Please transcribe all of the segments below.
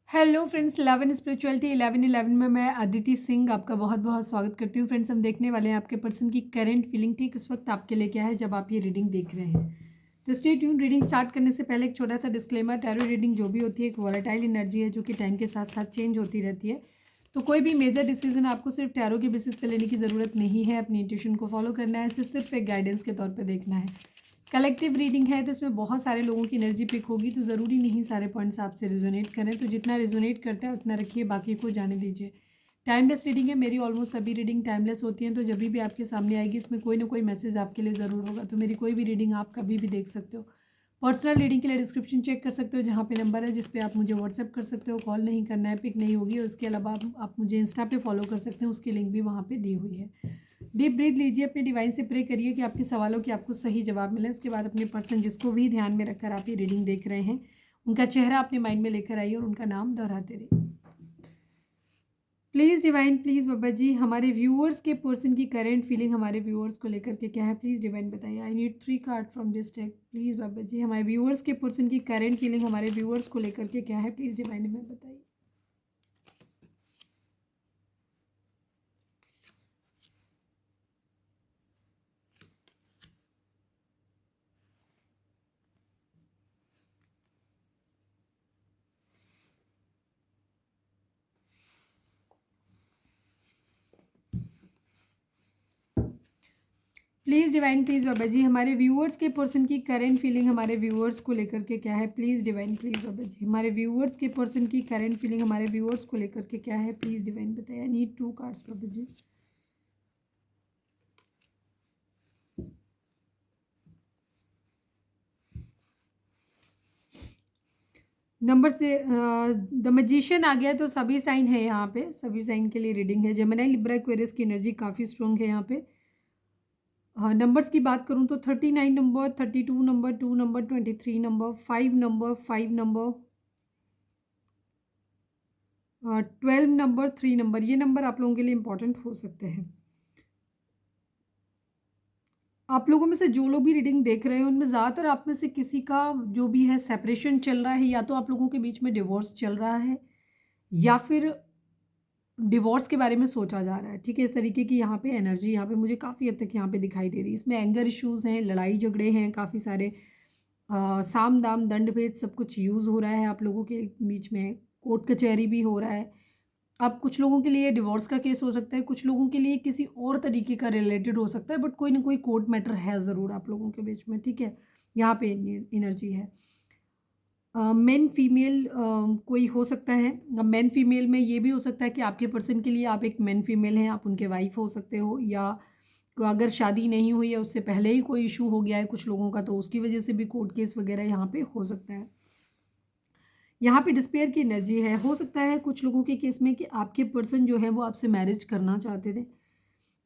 Hello friends, 11 spirituality 11 में मैं अदिति सिंह आपका बहुत बहुत स्वागत करती हूँ। फ्रेंड्स, हम देखने वाले हैं आपके पर्सन की करेंट फीलिंग ठीक उस वक्त आपके लिए क्या है जब आप ये रीडिंग देख रहे हैं। तो स्टे ट्यून। रीडिंग स्टार्ट करने से पहले एक छोटा सा डिस्क्लेमर, टैरो रीडिंग जो भी होती है एक वॉलेटाइल एनर्जी है जो कि टाइम के साथ साथ चेंज होती रहती है। तो कोई भी मेजर डिसीजन आपको सिर्फ टैरो के बेसिस पे लेने की ज़रूरत नहीं है, अपनी इंट्यूशन को फॉलो करना है, इसे सिर्फ एक गाइडेंस के तौर पर देखना है। कलेक्टिव रीडिंग है तो इसमें बहुत सारे लोगों की एनर्जी पिक होगी, तो ज़रूरी नहीं सारे पॉइंट्स आपसे रिजोनेट करें। तो जितना रिजोनेट करता है उतना रखिए, बाकी को जाने दीजिए। टाइमलेस रीडिंग है, मेरी ऑलमोस्ट सभी रीडिंग टाइमलेस होती हैं, तो जब भी आपके सामने आएगी इसमें कोई ना कोई मैसेज आपके लिए ज़रूर होगा। तो मेरी कोई भी रीडिंग आप कभी भी देख सकते हो। पर्सनल रीडिंग के लिए डिस्क्रिप्शन चेक कर सकते हो, जहाँ पे नंबर है जिस पे आप मुझे व्हाट्सएप कर सकते हो। कॉल नहीं करना है, पिक नहीं होगी। और उसके अलावा आप मुझे इंस्टा पे फॉलो कर सकते हैं, उसकी लिंक भी वहाँ पे दी हुई है। डीप ब्रीथ लीजिए, अपने डिवाइन से प्रे करिए कि आपके सवालों के आपको सही जवाब मिले। इसके बाद अपने पर्सन जिसको भी ध्यान में रखकर आप ये रीडिंग देख रहे हैं उनका चेहरा अपने माइंड में लेकर आइए और उनका नाम दोहराते रहिए। प्लीज़ डिवाइन, प्लीज़ बाबा जी, हमारे व्यूअर्स के पर्सन की करेंट फीलिंग हमारे व्यूअर्स को लेकर के क्या है, प्लीज़ डिवाइन बताइए। I need 3 card from this deck. Please बाबा जी, हमारे व्यूअर्स के पर्सन की करेंट फीलिंग हमारे व्यूअर्स को लेकर के क्या है, प्लीज़ डिवाइन हमें बताइए। प्लीज़ डिवाइन, प्लीज़ बाबा जी, हमारे व्यूअर्स के पर्सन की करेंट फीलिंग हमारे व्यूअर्स को लेकर के क्या है, प्लीज़ डिवाइन, प्लीज़ बाबा जी, हमारे व्यूअर्स के पर्सन की करेंट फीलिंग हमारे व्यूअर्स को लेकर के क्या है, प्लीज़ डिवाइन बताइए। आई नीड 2 कार्ड्स बाबा जी। नंबर से द मैजिशियन आ गया, तो सभी साइन है यहाँ पे, सभी साइन के लिए रीडिंग है। जेमिनी, लिब्रा, एक्वेरियस की एनर्जी काफ़ी स्ट्रॉन्ग है यहाँ पे। हाँ, नंबर्स की बात करूँ तो 39 number, 32 number, 2 number, 23 number, 5 number, 5 number, 12 number, 3 number, ये नंबर आप लोगों के लिए इंपॉर्टेंट हो सकते हैं। आप लोगों में से जो लोग भी रीडिंग देख रहे हैं उनमें ज़्यादातर आप में से किसी का जो भी है सेपरेशन चल रहा है, या तो आप लोगों के बीच में डिवोर्स चल रहा है या फिर डिवोर्स के बारे में सोचा जा रहा है। ठीक है, इस तरीके की यहाँ पे एनर्जी यहाँ पे मुझे काफ़ी हद तक यहाँ पे दिखाई दे रही है। इसमें एंगर इश्यूज़ हैं, लड़ाई झगड़े हैं, काफ़ी सारे साम दाम दंड भेद सब कुछ यूज़ हो रहा है आप लोगों के बीच में। कोर्ट कचहरी भी हो रहा है। अब कुछ लोगों के लिए डिवोर्स का केस हो सकता है, कुछ लोगों के लिए किसी और तरीके का रिलेटेड हो सकता है, बट कोई ना कोई कोर्ट मैटर है ज़रूर आप लोगों के बीच में। ठीक है, यहाँ पे एनर्जी है। मेन फीमेल कोई हो सकता है। अब मेन फीमेल में ये भी हो सकता है कि आपके पर्सन के लिए आप एक मेन फीमेल हैं, आप उनके वाइफ हो सकते हो, या अगर शादी नहीं हुई है उससे पहले ही कोई इशू हो गया है कुछ लोगों का, तो उसकी वजह से भी कोर्ट केस वगैरह यहाँ पे हो सकता है। यहाँ पे डिस्पेयर की एनर्जी है। हो सकता है कुछ लोगों के केस में कि आपके पर्सन जो है वो आपसे मैरिज करना चाहते थे।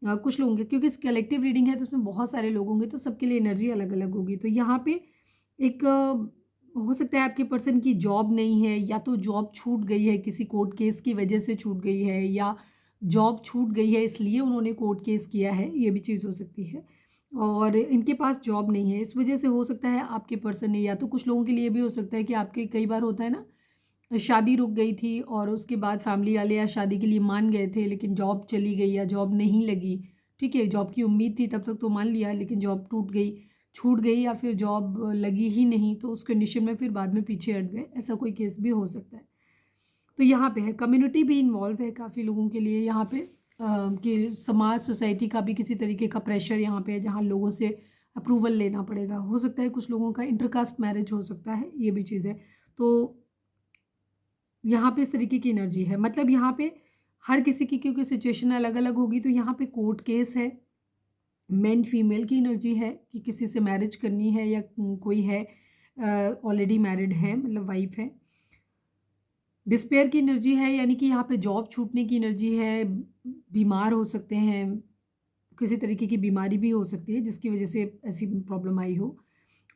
कुछ लोगों के, क्योंकि कलेक्टिव रीडिंग है तो उसमें बहुत सारे लोग होंगे, तो सबके लिए एनर्जी अलग अलग होगी। तो यहाँ पे एक हो सकता है आपके पर्सन की जॉब नहीं है, या तो जॉब छूट गई है किसी कोर्ट केस की वजह से छूट गई है, या जॉब छूट गई है इसलिए उन्होंने कोर्ट केस किया है, ये भी चीज़ हो सकती है। और इनके पास जॉब नहीं है इस वजह से हो सकता है आपके पर्सन ने, या तो कुछ लोगों के लिए भी हो सकता है कि आपके कई बार होता है ना, शादी रुक गई थी और उसके बाद फैमिली वाले या शादी के लिए मान गए थे, लेकिन जॉब चली गई या जॉब नहीं लगी। ठीक है, जॉब की उम्मीद थी तब तक तो मान लिया, लेकिन जॉब टूट गई, छूट गई, या फिर जॉब लगी ही नहीं, तो उस कंडीशन में फिर बाद में पीछे हट गए, ऐसा कोई केस भी हो सकता है। तो यहाँ पे है कम्युनिटी भी इन्वॉल्व है काफ़ी लोगों के लिए यहाँ पे, कि समाज सोसाइटी का भी किसी तरीके का प्रेशर यहाँ पे है, जहाँ लोगों से अप्रूवल लेना पड़ेगा। हो सकता है कुछ लोगों का इंटरकास्ट मैरिज हो सकता है, ये भी चीज़ है। तो यहाँ पे इस तरीके की एनर्जी है, मतलब यहाँ पे हर किसी की क्योंकि सिचुएशन अलग अलग होगी, तो यहाँ पे कोर्ट केस है। मेन फीमेल की एनर्जी है कि किसी से मैरिज करनी है, या कोई है ऑलरेडी मैरिड है, मतलब वाइफ है। डिस्पेयर की एनर्जी है, यानी कि यहाँ पे जॉब छूटने की एनर्जी है। बीमार हो सकते हैं, किसी तरीके की बीमारी भी हो सकती है जिसकी वजह से ऐसी प्रॉब्लम आई हो।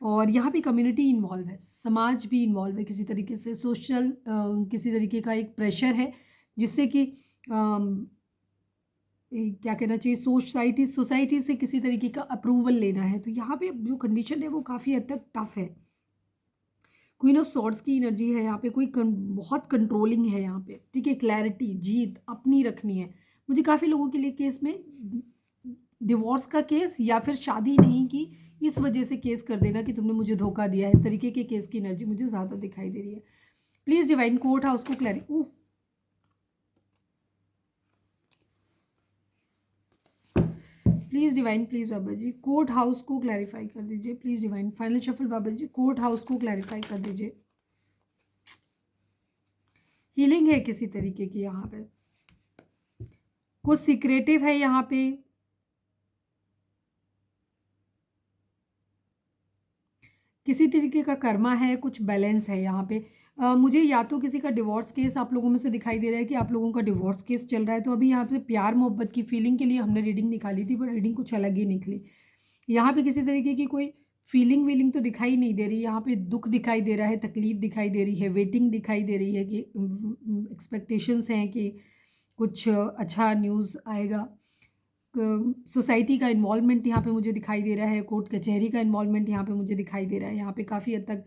और यहाँ पे कम्युनिटी इन्वॉल्व है, समाज भी इन्वॉल्व है किसी तरीके से, सोशल किसी तरीके का एक प्रेशर है, जिससे कि क्या कहना चाहिए, सोसाइटी सोसाइटी से किसी तरीके का अप्रूवल लेना है। तो यहाँ पे जो कंडीशन है वो काफ़ी हद तक टफ है। क्वीन ऑफ सॉर्ड्स की एनर्जी है यहाँ पे। कोई बहुत कंट्रोलिंग है यहाँ पे, ठीक है। क्लैरिटी, जीत अपनी रखनी है। मुझे काफ़ी लोगों के लिए केस में डिवोर्स का केस या फिर शादी नहीं की इस वजह से केस कर देना कि तुमने मुझे धोखा दिया है, इस तरीके के केस की एनर्जी मुझे ज़्यादा दिखाई दे रही है। प्लीज़ डिवाइन कोर्ट हाउस को प्लीज़ डिवाइन, प्लीज़ बाबा जी कोर्ट हाउस को क्लैरिफाई कर दीजिए। प्लीज़ डिवाइन फाइनल शफल बाबा जी कोर्ट हाउस को क्लैरिफाई कर दीजिए। हीलिंग है किसी तरीके की यहाँ पे, कुछ सीक्रेटिव है यहाँ पे, किसी तरीके का कर्मा है, कुछ बैलेंस है यहाँ पे। मुझे या तो किसी का डिवोर्स केस आप लोगों में से दिखाई दे रहा है कि आप लोगों का डिवोर्स केस चल रहा है। तो अभी यहाँ पे प्यार मोहब्बत की फीलिंग के लिए हमने रीडिंग निकाली थी, पर रीडिंग कुछ अलग ही निकली। यहाँ पे किसी तरीके की कोई फीलिंग वीलिंग तो दिखाई नहीं दे रही। यहाँ पे दुख दिखाई दे रहा है, तकलीफ दिखाई दे रही है, वेटिंग दिखाई दे रही है कि एक्सपेक्टेशंस हैं कि कुछ अच्छा न्यूज़ आएगा। सोसाइटी का इन्वॉल्वमेंट यहाँ पे मुझे दिखाई दे रहा है, कोर्ट कचहरी का इन्वॉल्वमेंट यहाँ पे मुझे दिखाई दे रहा है। यहाँ पे काफ़ी हद तक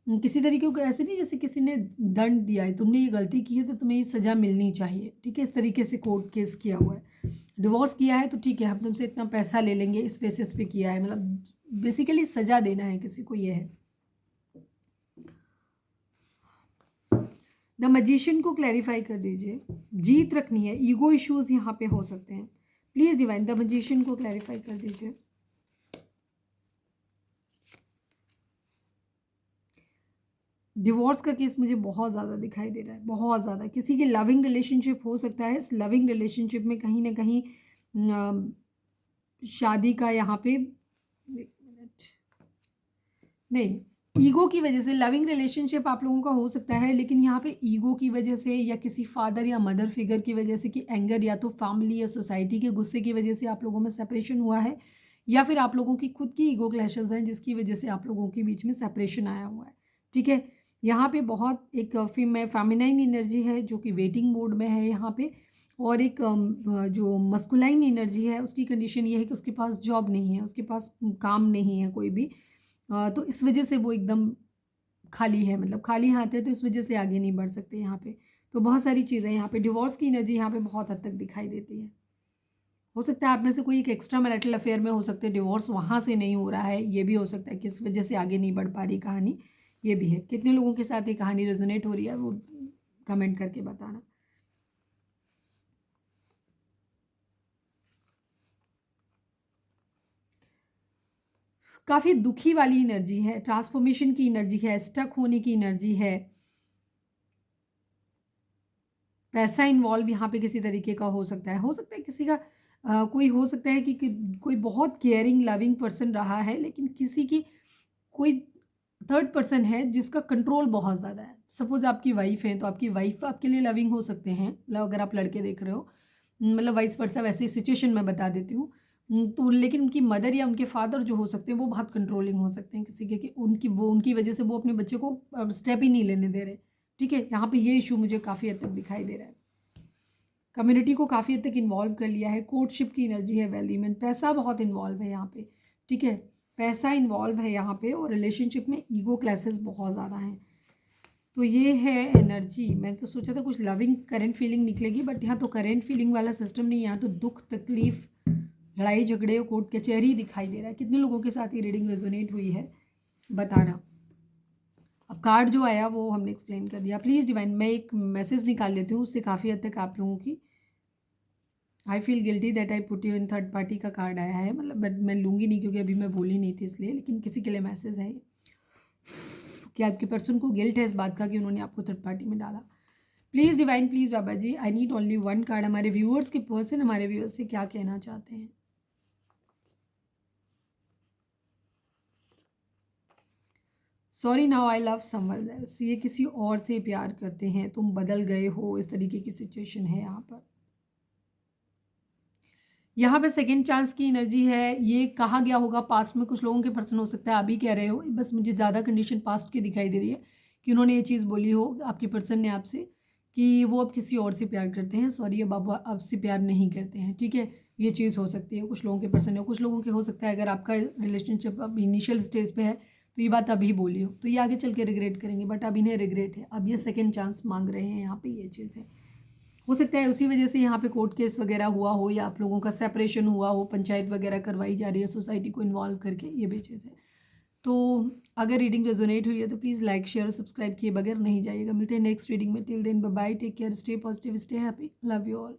किसी तरीके को ऐसे नहीं जैसे किसी ने दंड दिया है, तुमने ये गलती की है तो तुम्हें ये सज़ा मिलनी चाहिए, ठीक है। इस तरीके से कोर्ट केस किया हुआ है। डिवोर्स किया है तो ठीक है, हम तुमसे इतना पैसा ले लेंगे, इस बेसिस पे किया है, मतलब बेसिकली सज़ा देना है किसी को, ये है। द मैजिशियन को क्लैरिफाई कर दीजिए। जीत रखनी है, ईगो इश्यूज यहाँ पे हो सकते हैं। प्लीज़ डिवाइन द मैजिशियन को क्लैरिफाई कर दीजिए। डिवोर्स का केस मुझे बहुत ज़्यादा दिखाई दे रहा है, बहुत ज़्यादा। किसी की लविंग रिलेशनशिप हो सकता है, इस लविंग रिलेशनशिप में कहीं ना कहीं शादी का यहाँ पे, एक मिनट, नहीं, ईगो की वजह से लविंग रिलेशनशिप आप लोगों का हो सकता है, लेकिन यहाँ पे ईगो की वजह से या किसी फादर या मदर फिगर की वजह से कि एंगर या तो फैमिली या सोसाइटी के गुस्से की वजह से आप लोगों में सेपरेशन हुआ है, या फिर आप लोगों की खुद की ईगो क्लैशेस हैं जिसकी वजह से आप लोगों के बीच में सेपरेशन आया हुआ है, ठीक है। यहाँ पे बहुत एक फेमिनाइन एनर्जी है जो कि वेटिंग मोड में है यहाँ पे, और एक जो मस्कुलाइन एनर्जी है उसकी कंडीशन ये है कि उसके पास जॉब नहीं है, उसके पास काम नहीं है कोई भी, तो इस वजह से वो एकदम खाली है, मतलब खाली हाथ है, तो इस वजह से आगे नहीं बढ़ सकते यहाँ पे। तो बहुत सारी चीज़ें यहाँ पे, डिवोर्स की एनर्जी यहाँ पे बहुत हद तक दिखाई देती है। हो सकता है आप में से कोई एक एक्स्ट्रा मैरिटल अफेयर में हो सकते हैं, डिवोर्स वहाँ से नहीं हो रहा है, ये भी हो सकता है, किस वजह से आगे नहीं बढ़ पा रही कहानी, ये भी है। कितने लोगों के साथ ये कहानी रेजोनेट हो रही है वो कमेंट करके बताना। काफ़ी दुखी वाली एनर्जी है, ट्रांसफॉर्मेशन की एनर्जी है, स्टक होने की एनर्जी है, पैसा इन्वॉल्व यहाँ पे किसी तरीके का हो सकता है किसी का कोई हो सकता है कि कोई बहुत केयरिंग लविंग पर्सन रहा है, लेकिन किसी की कोई थर्ड पर्सन है जिसका कंट्रोल बहुत ज़्यादा है। सपोज आपकी वाइफ है तो आपकी वाइफ आपके लिए लविंग हो सकते हैं, मतलब अगर आप लड़के देख रहे हो, मतलब वाइस वर्सा, वैसे सिचुएशन में बता देती हूँ। तो लेकिन उनकी मदर या उनके फादर जो हो सकते हैं वो बहुत कंट्रोलिंग हो सकते हैं किसी के, कि उनकी वजह से वो अपने बच्चे को स्टेप ही नहीं लेने दे रहे, ठीक है। यहाँ पे ये इशू मुझे काफ़ी हद तक दिखाई दे रहा है। कम्युनिटी को काफ़ी हद तक इन्वॉल्व कर लिया है, कोर्टशिप की एनर्जी है, वेल्दीमेंट, पैसा बहुत इन्वॉल्व है यहाँ पे, ठीक है। पैसा इन्वॉल्व है यहाँ पे, और रिलेशनशिप में ईगो क्लैसेस बहुत ज़्यादा हैं। तो ये है एनर्जी। मैं तो सोचा था कुछ लविंग करेंट फीलिंग निकलेगी, बट यहाँ तो करेंट फीलिंग वाला सिस्टम नहीं, यहाँ तो दुख तकलीफ लड़ाई झगड़े और कोर्ट कचहरी दिखाई दे रहा है। कितने लोगों के साथ ये रीडिंग रेजोनेट हुई है बताना। अब कार्ड जो आया वो हमने एक्सप्लेन कर दिया। प्लीज़ डिवाइन मैं एक मैसेज निकाल लेती हूँ, उससे काफ़ी हद तक आप लोगों की, I feel guilty that I put you in third party का कार्ड आया है, मतलब बट मैं लूँगी नहीं क्योंकि अभी मैं बोली नहीं थी इसलिए, लेकिन किसी के लिए मैसेज है कि आपके पर्सन को गिल्ट है इस बात का कि उन्होंने आपको थर्ड पार्टी में डाला। प्लीज़ डिवाइन, प्लीज़ बाबा जी, I need only one card. हमारे व्यूअर्स के पर्सन हमारे व्यूअर्स से क्या कहना चाहते हैं। Sorry now I love someone else, ये किसी और से प्यार करते हैं, तुम बदल गए हो, इस तरीके की सिचुएशन है यहाँ पर। यहाँ पे सेकेंड चांस की एनर्जी है, ये कहा गया होगा पास्ट में, कुछ लोगों के पर्सन हो सकता है अभी कह रहे हो, बस मुझे ज़्यादा कंडीशन पास्ट की दिखाई दे रही है कि उन्होंने ये चीज़ बोली हो आपके पर्सन ने आपसे कि वो अब किसी और से प्यार करते हैं, सॉरी अब आप आपसे प्यार नहीं करते हैं, ठीक है। ये चीज़ हो सकती है, कुछ लोगों के पर्सन है, कुछ लोगों के हो सकता है अगर आपका रिलेशनशिप अब इनिशियल स्टेज पे है तो ये बात अभी बोली हो तो ये आगे चल के रिग्रेट करेंगे, बट अब इन्हें रिग्रेट है, अब ये सेकेंड चांस मांग रहे हैं, यहाँ पे ये चीज़ है। हो सकता है उसी वजह से यहाँ पे कोर्ट केस वगैरह हुआ हो, या आप लोगों का सेपरेशन हुआ हो, पंचायत वगैरह करवाई जा रही है सोसाइटी को इन्वॉल्व करके, ये भी चीज़ है। तो अगर रीडिंग रेजोनेट हुई है तो प्लीज़ लाइक शेयर और सब्सक्राइब किए बगैर नहीं जाइएगा। मिलते हैं नेक्स्ट रीडिंग में। Till then bye bye, take care, stay positive, stay happy, love you all.